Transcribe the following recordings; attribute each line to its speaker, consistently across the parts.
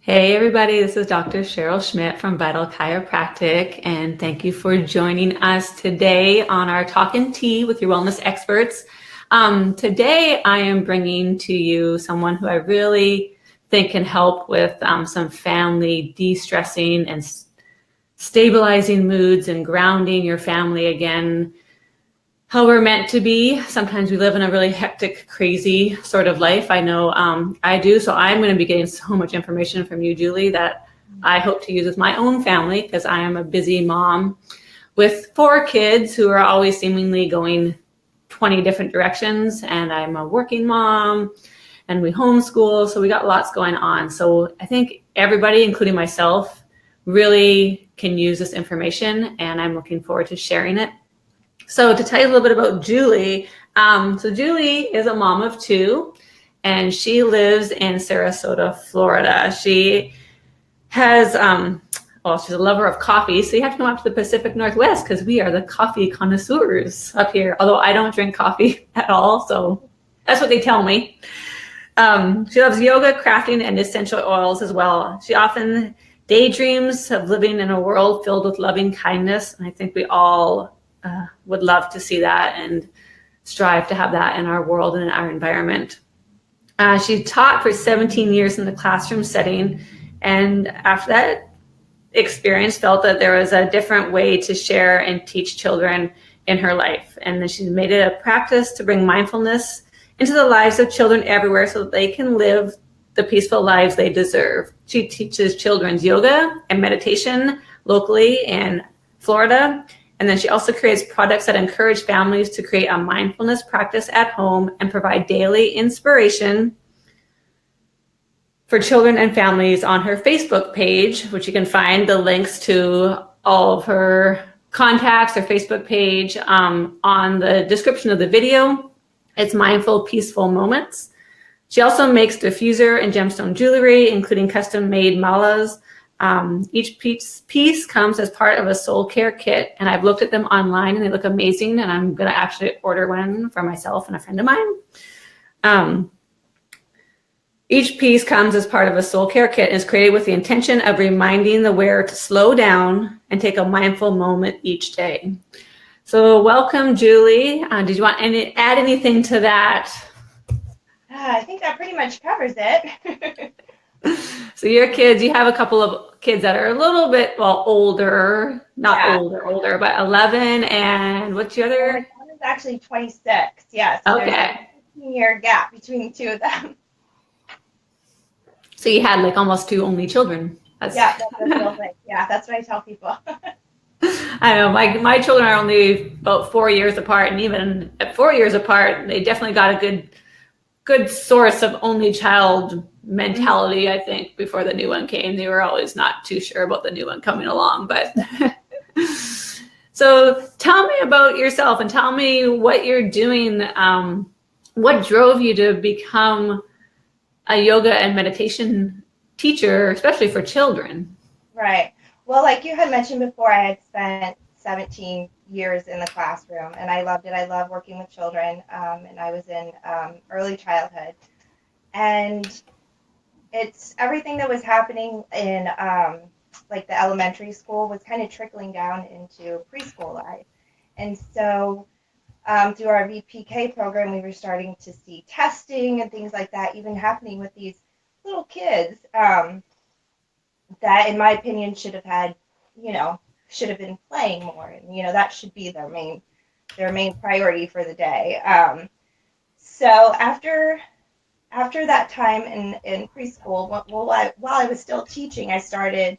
Speaker 1: Hey everybody, this is Dr. Cheryl Schmidt from Vital Chiropractic, and thank you for joining us today on our Talk and Tea with your wellness experts. Today I am bringing to you someone who I really think can help with some family de-stressing and stabilizing moods and grounding your family again how we're meant to be. Sometimes we live in a really hectic, crazy sort of life. I know I do. So I'm going to be getting so much information from you, Julie, that I hope to use with my own family, because I am a busy mom with 4 kids who are always seemingly going 20 different directions. And I'm a working mom and we homeschool. So we got lots going on. So I think everybody, including myself, really can use this information, and I'm looking forward to sharing it. So to tell you a little bit about Julie, so Julie is a mom of 2, and she lives in Sarasota, Florida. She has, she's a lover of coffee, so you have to come up to the Pacific Northwest because we are the coffee connoisseurs up here, although I don't drink coffee at all, so that's what they tell me. She loves yoga, crafting, and essential oils as well. She often daydreams of living in a world filled with loving kindness, and I think we all would love to see that and strive to have that in our world and in our environment. She taught for 17 years in the classroom setting, and after that experience felt that there was a different way to share and teach children in her life. And then she made it a practice to bring mindfulness into the lives of children everywhere so that they can live the peaceful lives they deserve. She teaches children's yoga and meditation locally in Florida. And then she also creates products that encourage families to create a mindfulness practice at home and provide daily inspiration for children and families on her Facebook page, which you can find the links to all of her contacts, her Facebook page, on the description of the video. It's Mindful, Peaceful Moments. She also makes diffuser and gemstone jewelry, including custom-made malas. Each piece comes as part of a soul care kit, and I've looked at them online and they look amazing, and I'm going to actually order one for myself and a friend of mine. Each piece comes as part of a soul care kit and is created with the intention of reminding the wearer to slow down and take a mindful moment each day. So welcome, Julie. Did you want to add anything to that?
Speaker 2: I think that pretty much covers it.
Speaker 1: So your kids, you have a couple of kids that are a little bit, older, older, but 11, and what's the other?
Speaker 2: One is actually 26, yes.
Speaker 1: Okay.
Speaker 2: There's a 15-year gap between the 2 of them.
Speaker 1: So you had almost 2 only children.
Speaker 2: That's the real thing. Yeah, that's what I tell people.
Speaker 1: I know, my children are only about 4 years apart, and even at 4 years apart, they definitely got a good source of only child mentality. I think before the new one came, they were always not too sure about the new one coming along. But so tell me about yourself and tell me what you're doing. What drove you to become a yoga and meditation teacher, especially for children?
Speaker 2: Right. Well, like you had mentioned before, I had spent 17 years in the classroom, and I loved it. I love working with children, and I was in early childhood. And it's everything that was happening in the elementary school was kind of trickling down into preschool life. And so through our VPK program, we were starting to see testing and things like that even happening with these little kids that, in my opinion, should have been playing more. And, that should be their main priority for the day. So after that time in preschool, while I was still teaching, I started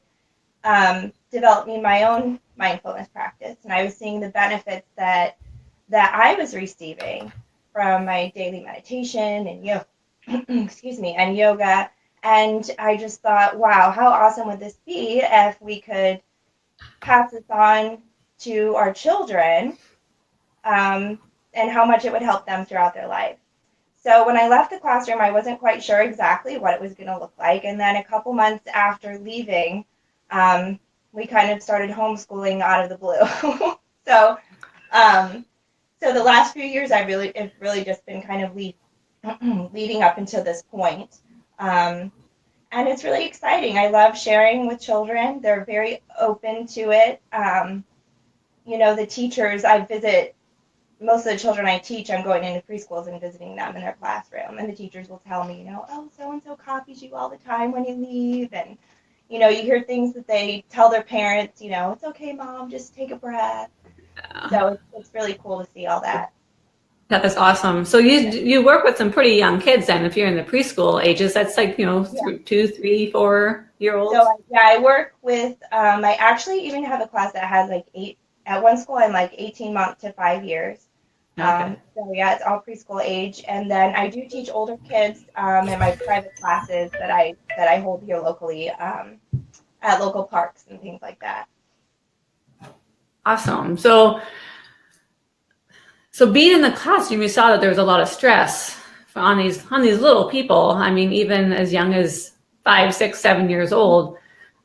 Speaker 2: developing my own mindfulness practice, and I was seeing the benefits that I was receiving from my daily meditation and yoga. And I just thought, wow, how awesome would this be if we could pass this on to our children, and how much it would help them throughout their life. So when I left the classroom, I wasn't quite sure exactly what it was going to look like. And then a couple months after leaving, we kind of started homeschooling out of the blue. So the last few years, it's really just been kind of leading up until this point. And it's really exciting. I love sharing with children. They're very open to it. The teachers, I visit most of the children I teach, I'm going into preschools and visiting them in their classroom. And the teachers will tell me, oh, so-and-so copies you all the time when you leave. And, you hear things that they tell their parents, it's okay, Mom, just take a breath. So it's really cool to see all that.
Speaker 1: That's awesome. So you work with some pretty young kids then, if you're in the preschool ages. That's like, 2, 3, 4-year-olds.
Speaker 2: So I work with, I actually even have a class that has like 8, at one school I'm like 18 months to 5 years.
Speaker 1: Okay.
Speaker 2: So it's all preschool age. And then I do teach older kids in my private classes that I hold here locally at local parks and things like that.
Speaker 1: Awesome. So being in the classroom, you saw that there was a lot of stress on these little people. I mean, even as young as 5, 6, 7 years old.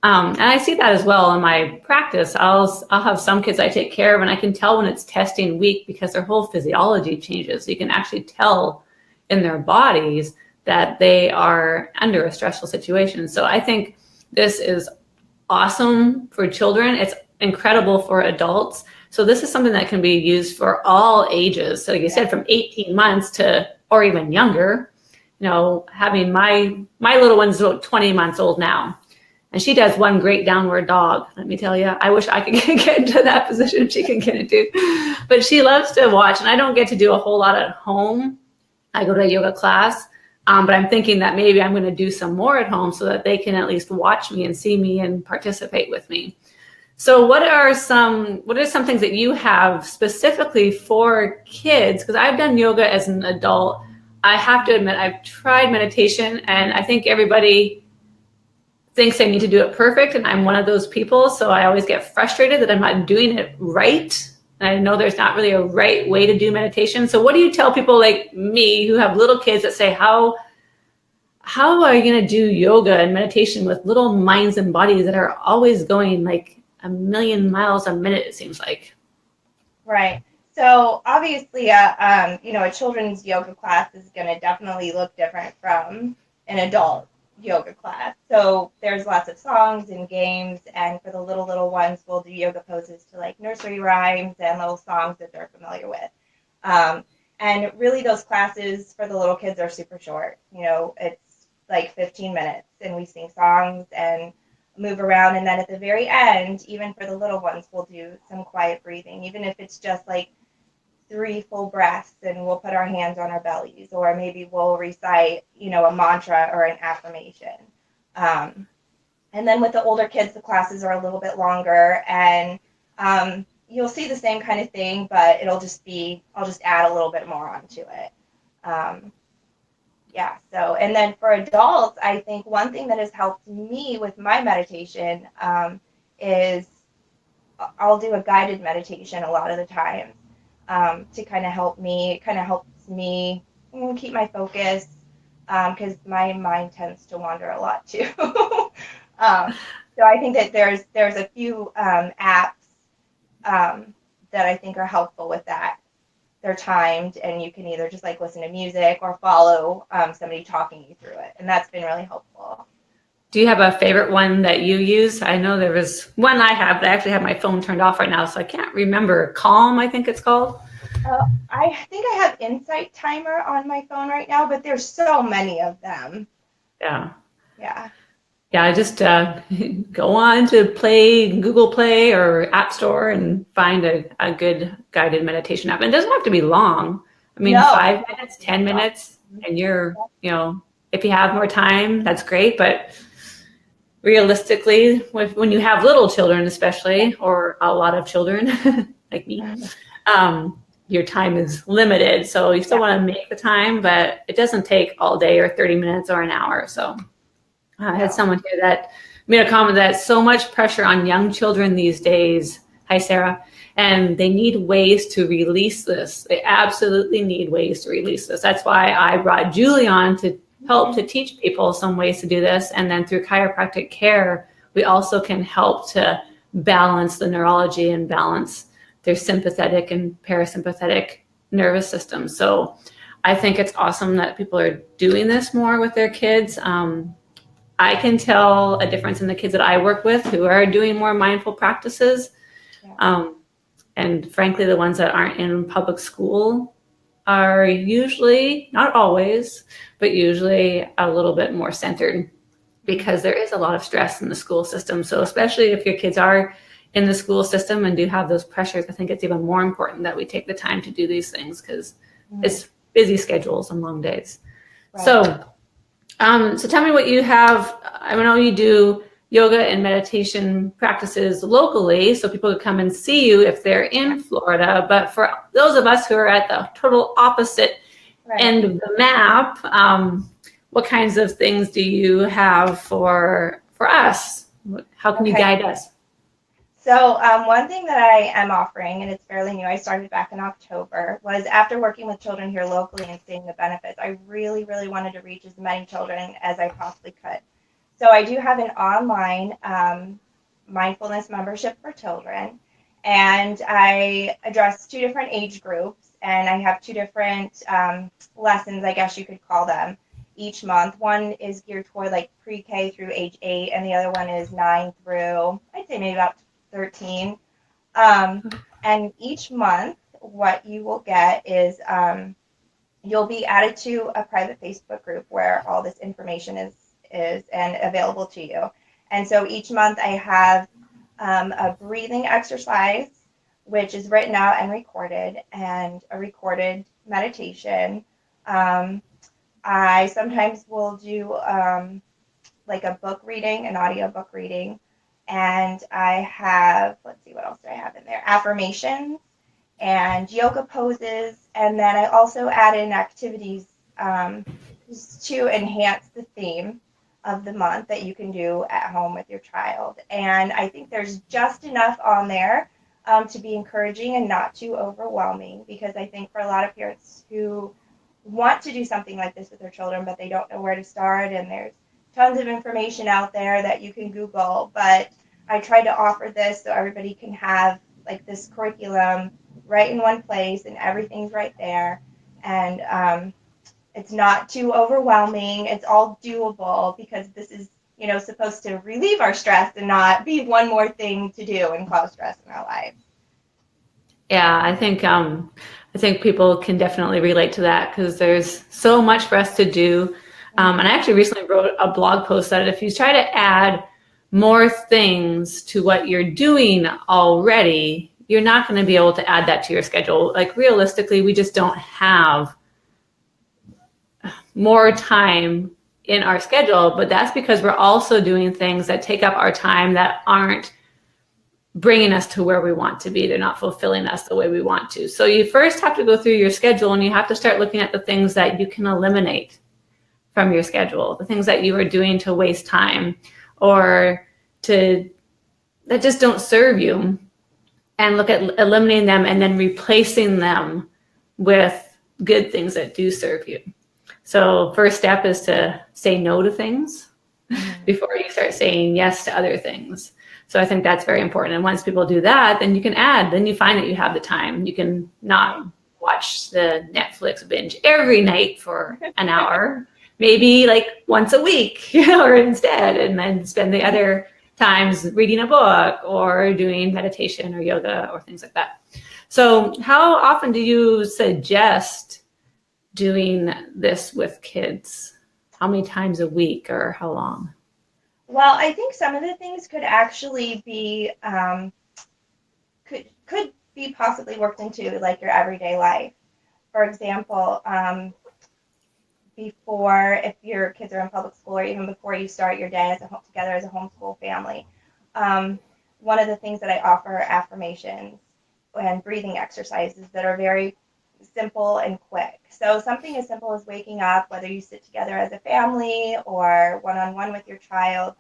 Speaker 1: And I see that as well in my practice. I'll have some kids I take care of, and I can tell when it's testing week because their whole physiology changes. So you can actually tell in their bodies that they are under a stressful situation. So I think this is awesome for children. It's incredible for adults. So this is something that can be used for all ages. So like you said, from 18 months to, or even younger, having my little one's about 20 months old now. And she does one great downward dog. Let me tell you, I wish I could get into that position she can get into. But she loves to watch, and I don't get to do a whole lot at home. I go to a yoga class, but I'm thinking that maybe I'm going to do some more at home so that they can at least watch me and see me and participate with me. So what are some things that you have specifically for kids? Because I've done yoga as an adult. I have to admit, I've tried meditation, and I think everybody thinks I need to do it perfect, and I'm one of those people, so I always get frustrated that I'm not doing it right. And I know there's not really a right way to do meditation. So what do you tell people like me who have little kids that say, how are you going to do yoga and meditation with little minds and bodies that are always going like a million miles a minute, it seems like?
Speaker 2: Right. So obviously, a children's yoga class is going to definitely look different from an adult yoga class. So there's lots of songs and games, and for the little ones, we'll do yoga poses to like nursery rhymes and little songs that they're familiar with. And really those classes for the little kids are super short. It's like 15 minutes, and we sing songs and move around. And then at the very end, even for the little ones, we'll do some quiet breathing, even if it's just like 3 full breaths, and we'll put our hands on our bellies, or maybe we'll recite, a mantra or an affirmation. And then with the older kids, the classes are a little bit longer, and you'll see the same kind of thing, but I'll just add a little bit more onto it. So, and then for adults, I think one thing that has helped me with my meditation is I'll do a guided meditation a lot of the time. To kind of help me. It kind of helps me keep my focus because my mind tends to wander a lot too. So I think that there's a few apps that I think are helpful with that. They're timed, and you can either just like listen to music or follow somebody talking you through it, and that's been really helpful.
Speaker 1: Do you have a favorite one that you use? I know there was one I have, but I actually have my phone turned off right now, so I can't remember. Calm, I think it's called.
Speaker 2: I think I have Insight Timer on my phone right now, but there's so many of them.
Speaker 1: Yeah.
Speaker 2: Yeah.
Speaker 1: Yeah, I just go on to Google Play or App Store and find a good guided meditation app. And it doesn't have to be long. I mean, 5 minutes, 10 minutes, and you're, if you have more time, that's great. But realistically, when you have little children, especially, or a lot of children like me, your time is limited. So you still want to make the time, but it doesn't take all day or 30 minutes or an hour. So I had someone here that made a comment that so much pressure on young children these days. Hi, Sarah. And they need ways to release this. They absolutely need ways to release this. That's why I brought Julie on to help to teach people some ways to do this. And then through chiropractic care, we also can help to balance the neurology and balance their sympathetic and parasympathetic nervous system. So I think it's awesome that people are doing this more with their kids. I can tell a difference in the kids that I work with who are doing more mindful practices.
Speaker 2: Yeah.
Speaker 1: And frankly, the ones that aren't in public school are usually, not always, but usually a little bit more centered, because there is a lot of stress in the school system. So especially if your kids are in the school system and do have those pressures, I think it's even more important that we take the time to do these things, because it's busy schedules and long days.
Speaker 2: Right.
Speaker 1: So tell me what you have. I know you do yoga and meditation practices locally, so people could come and see you if they're in Florida. But for those of us who are at the total opposite end of the map, what kinds of things do you have for us? How can you guide us?
Speaker 2: So one thing that I am offering, and it's fairly new, I started back in October, was after working with children here locally and seeing the benefits, I really, really wanted to reach as many children as I possibly could. So I do have an online mindfulness membership for children, and I address 2 different age groups, and I have 2 different lessons, I guess you could call them, each month. One is geared toward like pre-K through age 8, and the other one is 9 through, I'd say maybe about 13. And each month, what you will get is you'll be added to a private Facebook group where all this information is and available to you. And so each month I have a breathing exercise, which is written out and recorded, and a recorded meditation. I sometimes will do like a book reading, an audio book reading. And I have, let's see, what else do I have in there? Affirmations and yoga poses. And then I also add in activities to enhance the theme of the month that you can do at home with your child. And I think there's just enough on there to be encouraging and not too overwhelming, because I think for a lot of parents who want to do something like this with their children, but they don't know where to start, and there's tons of information out there that you can Google, but I try to offer this so everybody can have like this curriculum right in one place, and everything's right there. And it's not too overwhelming. It's all doable, because this is, supposed to relieve our stress and not be one more thing to do and cause stress in our lives.
Speaker 1: Yeah, I think people can definitely relate to that, because there's so much for us to do. And I actually recently wrote a blog post that if you try to add more things to what you're doing already, you're not going to be able to add that to your schedule. Like realistically, we just don't have more time in our schedule, but that's because we're also doing things that take up our time that aren't bringing us to where we want to be. They're not fulfilling us the way we want to. So you first have to go through your schedule, and you have to start looking at the things that you can eliminate from your schedule, the things that you are doing to waste time or that just don't serve you, and look at eliminating them and then replacing them with good things that do serve you. So first step is to say no to things before you start saying yes to other things. So I think that's very important. And once people do that, then you can add, then you find that you have the time. You can not watch the Netflix binge every night for an hour, maybe like once a week, or instead, and then spend the other times reading a book or doing meditation or yoga or things like that. So how often do you suggest doing this with kids? How many times a week, or how long?
Speaker 2: Well, I think some of the things could actually be could be possibly worked into like your everyday life. For example, before, if your kids are in public school, or even before you start your day together as a homeschool family, one of the things that I offer are affirmations and breathing exercises that are very simple and quick. So something as simple as waking up, whether you sit together as a family or one-on-one with your child,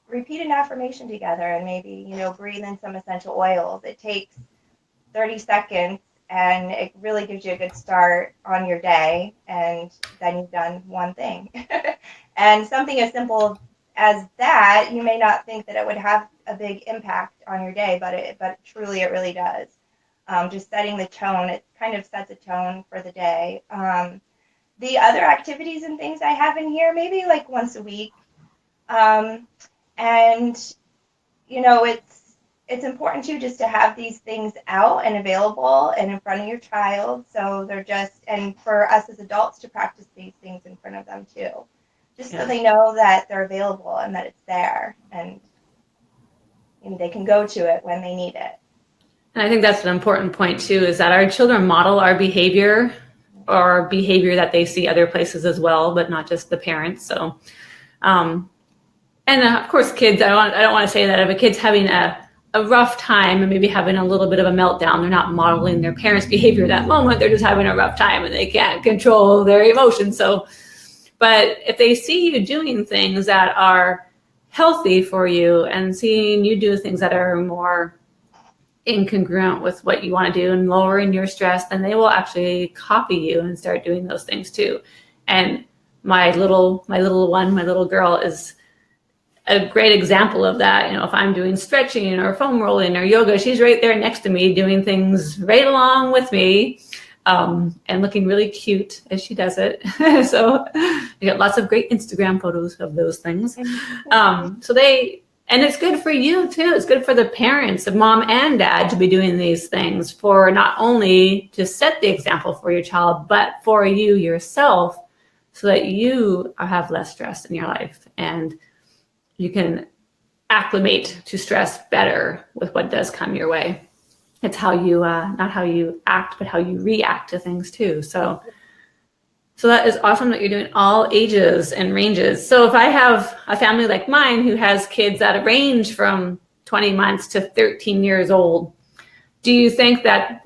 Speaker 2: repeat an affirmation together, and maybe, breathe in some essential oils. It takes 30 seconds, and it really gives you a good start on your day, and then you've done one thing. And something as simple as that, you may not think that it would have a big impact on your day, but truly it really does. Just setting the tone, it kind of sets a tone for the day. the other activities and things I have in here, maybe like once a week. And, you know, it's important too just to have these things out and available and in front of your child. So they're just, and for us as adults to practice these things in front of them too, just so they know that they're available and that it's there, and they can go to it when they need it.
Speaker 1: And I think that's an important point too, is that our children model our behavior, or behavior that they see other places as well, but not just the parents. So, and of course, kids, I don't want to say that if a kid's having a rough time and maybe having a little bit of a meltdown, they're not modeling their parents' behavior at that moment. They're just having a rough time and they can't control their emotions. So, but if they see you doing things that are healthy for you and seeing you do things that are more incongruent with what you want to do and lowering your stress, then they will actually copy you and start doing those things too. And my little girl is a great example of that. You know, if I'm doing stretching or foam rolling or yoga, she's right there next to me doing things right along with me, and looking really cute as she does it. So you got lots of great Instagram photos of those things. And it's good for you too. It's good for the parents, the mom and dad, to be doing these things, for not only to set the example for your child, but for you yourself, so that you have less stress in your life and you can acclimate to stress better with what does come your way. It's how you, not how you act, but how you react to things too. So that is awesome that you're doing all ages and ranges. So if I have a family like mine who has kids that range from 20 months to 13 years old, do you think that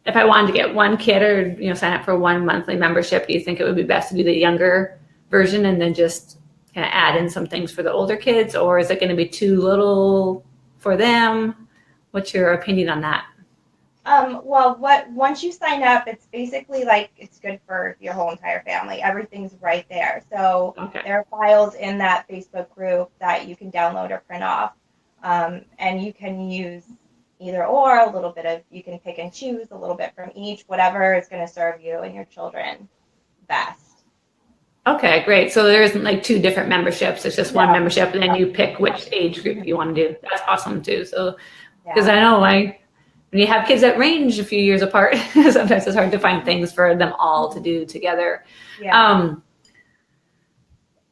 Speaker 1: if I wanted to get one kid or, sign up for one monthly membership, do you think it would be best to do the younger version and then just kind of add in some things for the older kids? Or is it going to be too little for them? What's your opinion on that?
Speaker 2: Once you sign up, it's basically like it's good for your whole entire family. Everything's right there. So there are files in that Facebook group that you can download or print off, and you can use either or. A little bit of, you can pick and choose a little bit from each, whatever is going to serve you and your children best.
Speaker 1: Okay, great. So there isn't like two different memberships. It's just one membership, and then you pick which age group you want to do. That's awesome too. So because I know when you have kids that range a few years apart, sometimes it's hard to find things for them all to do together. Yeah.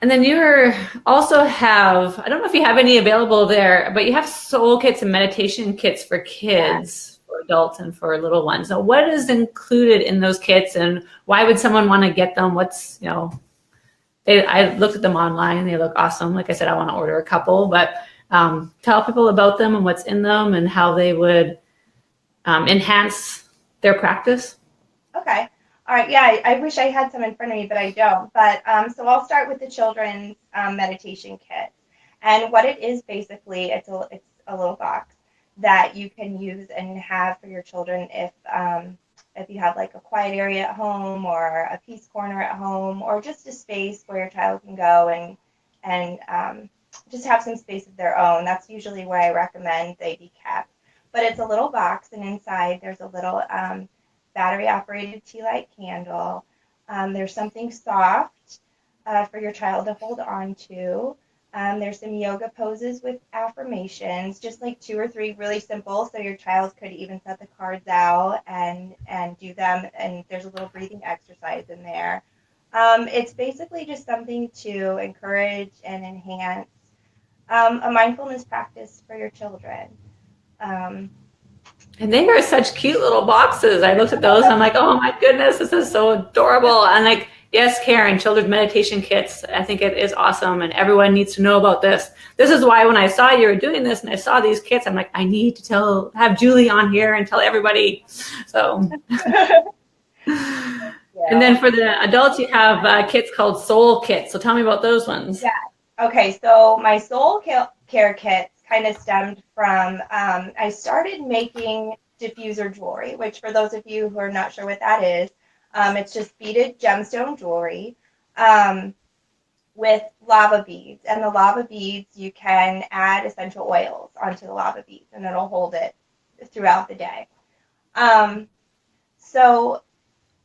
Speaker 1: And then you also have, I don't know if you have any available there, but you have soul kits and meditation kits for kids, for adults, and for little ones. So what is included in those kits, and why would someone want to get them? I looked at them online. They look awesome. Like I said, I want to order a couple, but tell people about them and what's in them and how they would enhance their practice.
Speaker 2: Okay. All right. Yeah, I wish I had some in front of me, but I don't. But so I'll start with the children's meditation kit. And what it is basically, it's a little box that you can use and have for your children if you have like a quiet area at home or a peace corner at home, or just a space where your child can go and just have some space of their own. That's usually where I recommend they be kept. But it's a little box, and inside there's a little battery-operated tea light candle. There's something soft for your child to hold on to. There's some yoga poses with affirmations, just like 2 or 3, really simple, so your child could even set the cards out and do them, and there's a little breathing exercise in there. It's basically just something to encourage and enhance a mindfulness practice for your children.
Speaker 1: And they are such cute little boxes. I looked at those and I'm like, oh my goodness, this is so adorable. And like, yes, Karen, children's meditation kits, I think it is awesome, and everyone needs to know about this. This is why when I saw you were doing this and I saw these kits, I'm like, I need to have Julie on here and tell everybody. So, And then for the adults, you have kits called Soul Kits. So tell me about those ones.
Speaker 2: Yeah. Okay, so my Soul Care kits kind of stemmed from, I started making diffuser jewelry, which for those of you who are not sure what that is, it's just beaded gemstone jewelry with lava beads. And the lava beads, you can add essential oils onto the lava beads, and it'll hold it throughout the day. So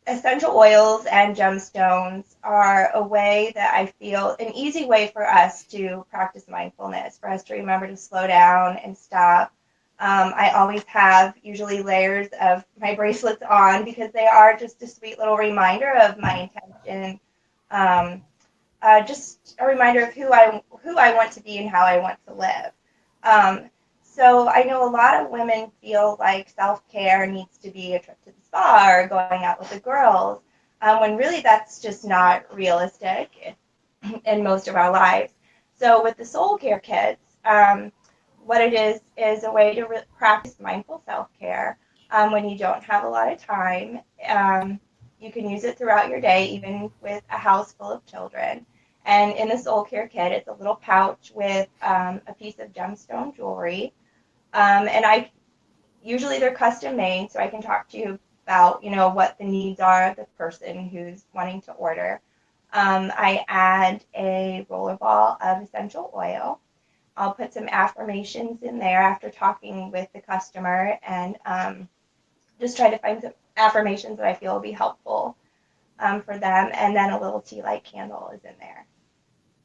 Speaker 2: essential oils and gemstones are a way that I feel an easy way for us to practice mindfulness, for us to remember to slow down and stop. I always have usually layers of my bracelets on because they are just a sweet little reminder of my intention. Just a reminder of who I want to be and how I want to live. So I know a lot of women feel like self-care needs to be a trip to the spa or going out with the girls, when really that's just not realistic in most of our lives. So with the soul care kits, what it is a way to practice mindful self-care when you don't have a lot of time. You can use it throughout your day, even with a house full of children. And in the soul care kit, it's a little pouch with a piece of gemstone jewelry. And usually they're custom made, so I can talk to you about, what the needs are of the person who's wanting to order. I add a roller ball of essential oil. I'll put some affirmations in there after talking with the customer and just try to find some affirmations that I feel will be helpful for them. And then a little tea light candle is in there.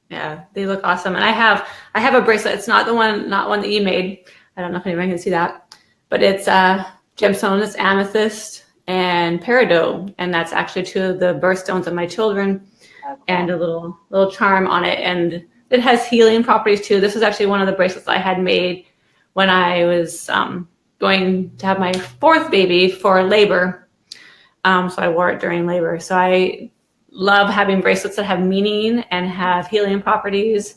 Speaker 1: Yeah, they look awesome. And I have a bracelet. It's not one that you made. I don't know if anyone can see that, but it's gemstone, it's amethyst and peridot, and that's actually two of the birthstones of my children. Okay. And a little charm on it, and it has healing properties too. This is actually one of the bracelets I had made when I was going to have my fourth baby for labor. So I wore it during labor. So I love having bracelets that have meaning and have healing properties,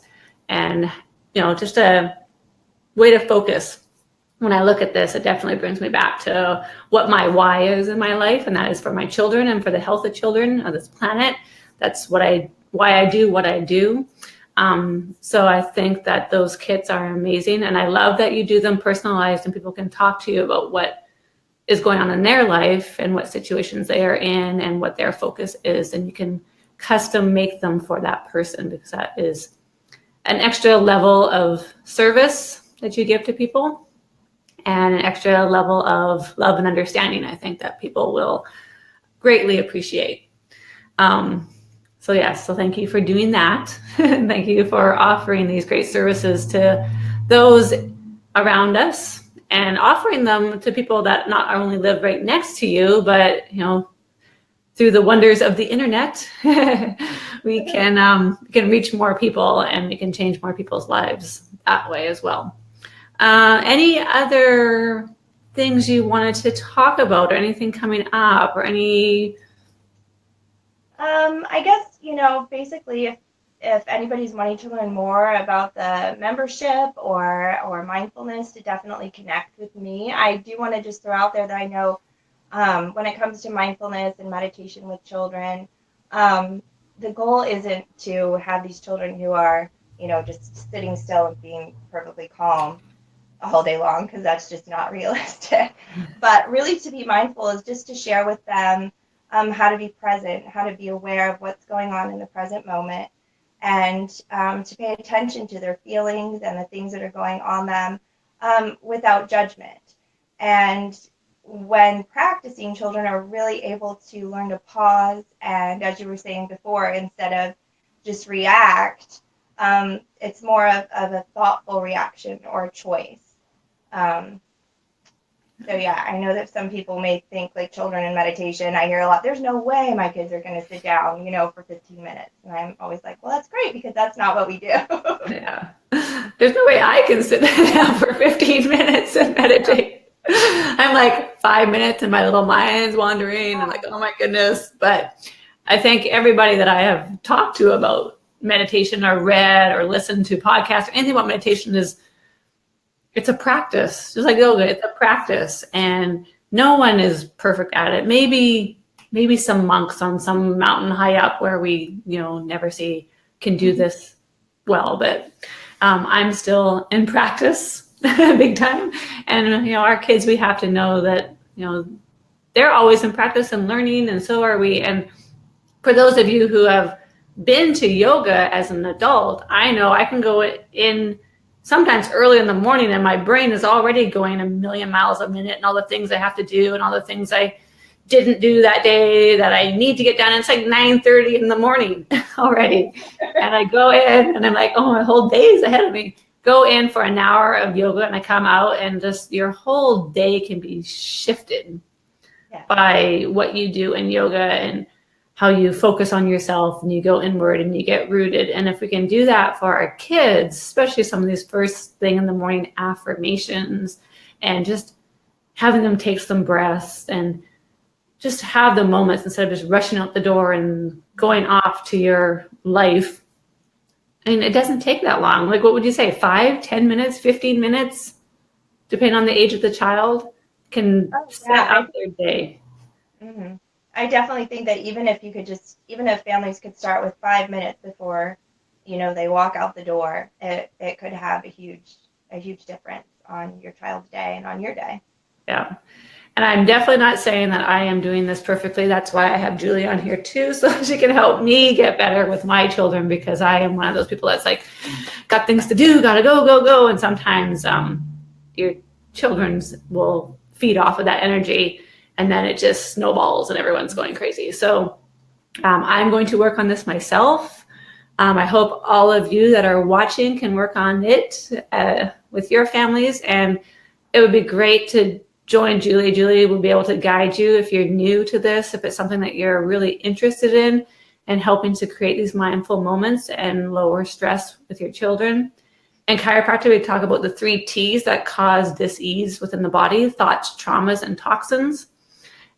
Speaker 1: and just a way to focus. When I look at this, it definitely brings me back to what my why is in my life, and that is for my children and for the health of children on this planet. That's why I do what I do. So I think that those kits are amazing, and I love that you do them personalized and people can talk to you about what is going on in their life and what situations they are in and what their focus is, and you can custom make them for that person, because that is an extra level of service that you give to people and an extra level of love and understanding, I think, that people will greatly appreciate. So thank you for doing that. Thank you for offering these great services to those around us and offering them to people that not only live right next to you, but through the wonders of the internet, we can reach more people and we can change more people's lives that way as well. Any other things you wanted to talk about, or anything coming up, or any?
Speaker 2: I guess, basically if anybody's wanting to learn more about the membership or mindfulness, to definitely connect with me. I do want to just throw out there that I know when it comes to mindfulness and meditation with children, the goal isn't to have these children who are, just sitting still and being perfectly calm all day long, because that's just not realistic. But really, to be mindful is just to share with them how to be present, how to be aware of what's going on in the present moment, and to pay attention to their feelings and the things that are going on them without judgment. And when practicing, children are really able to learn to pause, and as you were saying before, instead of just react, it's more of a thoughtful reaction or a choice. So yeah, I know that some people may think like children in meditation, I hear a lot, there's no way my kids are going to sit down, for 15 minutes. And I'm always like, well, that's great, because that's not what we do.
Speaker 1: Yeah. There's no way I can sit down for 15 minutes and meditate. I'm like 5 minutes and my little mind's wandering and like, oh my goodness. But I think everybody that I have talked to about meditation or read or listened to podcasts or anything about meditation it's a practice, just like yoga. It's a practice, and no one is perfect at it. Maybe some monks on some mountain high up where we, never see can do this well. But I'm still in practice, big time. And our kids, we have to know that they're always in practice and learning, and so are we. And for those of you who have been to yoga as an adult, I know I can go in sometimes early in the morning and my brain is already going a million miles a minute, and all the things I have to do and all the things I didn't do that day that I need to get done. It's like 9:30 in the morning already. And I go in and I'm like, oh, my whole day is ahead of me. Go in for an hour of yoga and I come out and just your whole day can be shifted by what you do in yoga and how you focus on yourself and you go inward and you get rooted. And if we can do that for our kids, especially some of these first thing in the morning affirmations and just having them take some breaths and just have the moments instead of just rushing out the door and going off to your life. And it doesn't take that long. Like, what would you say? 5, 10 minutes, 15 minutes, depending on the age of the child, can set up their day.
Speaker 2: Mm-hmm. I definitely think that even if families could start with 5 minutes before, they walk out the door, it could have a huge difference on your child's day and on your day.
Speaker 1: Yeah. And I'm definitely not saying that I am doing this perfectly. That's why I have Julie on here too, so she can help me get better with my children, because I am one of those people that's like, got things to do, gotta go. And sometimes your children will feed off of that energy and then it just snowballs and everyone's going crazy. So I'm going to work on this myself. I hope all of you that are watching can work on it with your families. And it would be great to join Julie. Julie will be able to guide you if you're new to this, if it's something that you're really interested in and helping to create these mindful moments and lower stress with your children. In chiropractic, we talk about the 3 T's that cause dis-ease within the body: thoughts, traumas, and toxins.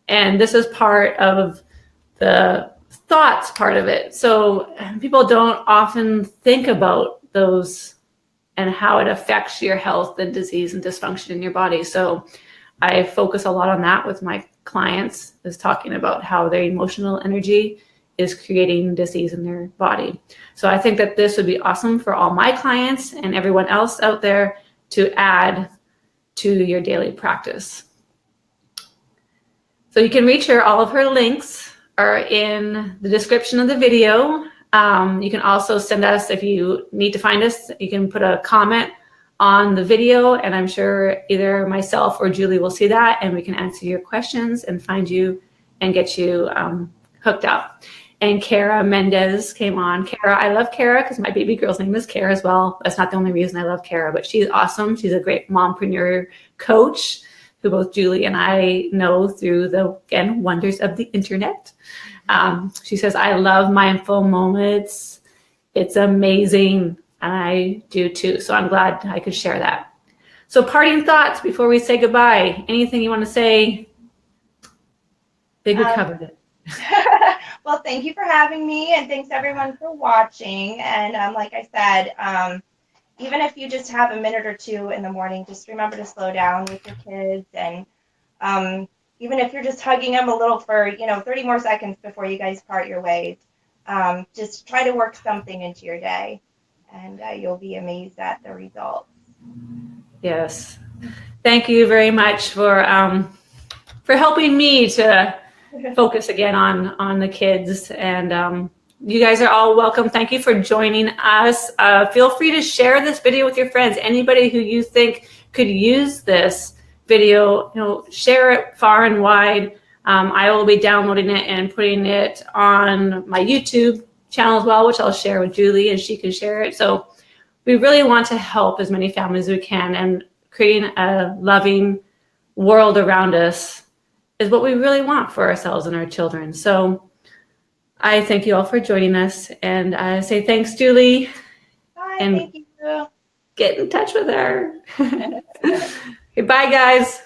Speaker 1: And this is part of the thoughts part of it. So people don't often think about those and how it affects your health and disease and dysfunction in your body. So I focus a lot on that with my clients, is talking about how their emotional energy is creating disease in their body. So I think that this would be awesome for all my clients and everyone else out there to add to your daily practice. So you can reach her. All of her links are in the description of the video. You can also send us, if you need to find us, you can put a comment on the video, and I'm sure either myself or Julie will see that, and we can answer your questions and find you and get you hooked up. And Kara Mendez came on. Kara, I love Kara because my baby girl's name is Kara as well. That's not the only reason I love Kara, but she's awesome. She's a great mompreneur coach who both Julie and I know through the, again, wonders of the internet. She says, I love mindful moments. It's amazing. And I do too. So I'm glad I could share that. So parting thoughts before we say goodbye. Anything you want to say? I think we covered it.
Speaker 2: Well, thank you for having me, and thanks everyone for watching. And like I said, even if you just have a minute or two in the morning, just remember to slow down with your kids. And even if you're just hugging them a little for 30 more seconds before you guys part your ways, just try to work something into your day. And you'll be amazed at the results. Yes.
Speaker 1: Thank you very much for helping me to focus again on the kids. And you guys are all welcome. Thank you for joining us. Feel free to share this video with your friends. Anybody who you think could use this video, share it far and wide. I will be downloading it and putting it on my YouTube channel as well, which I'll share with Julie and she can share it. So we really want to help as many families as we can, and creating a loving world around us is what we really want for ourselves and our children. So I thank you all for joining us, and I say thanks, Julie.
Speaker 2: Bye,
Speaker 1: and
Speaker 2: thank you.
Speaker 1: Get in touch with her. Goodbye, guys.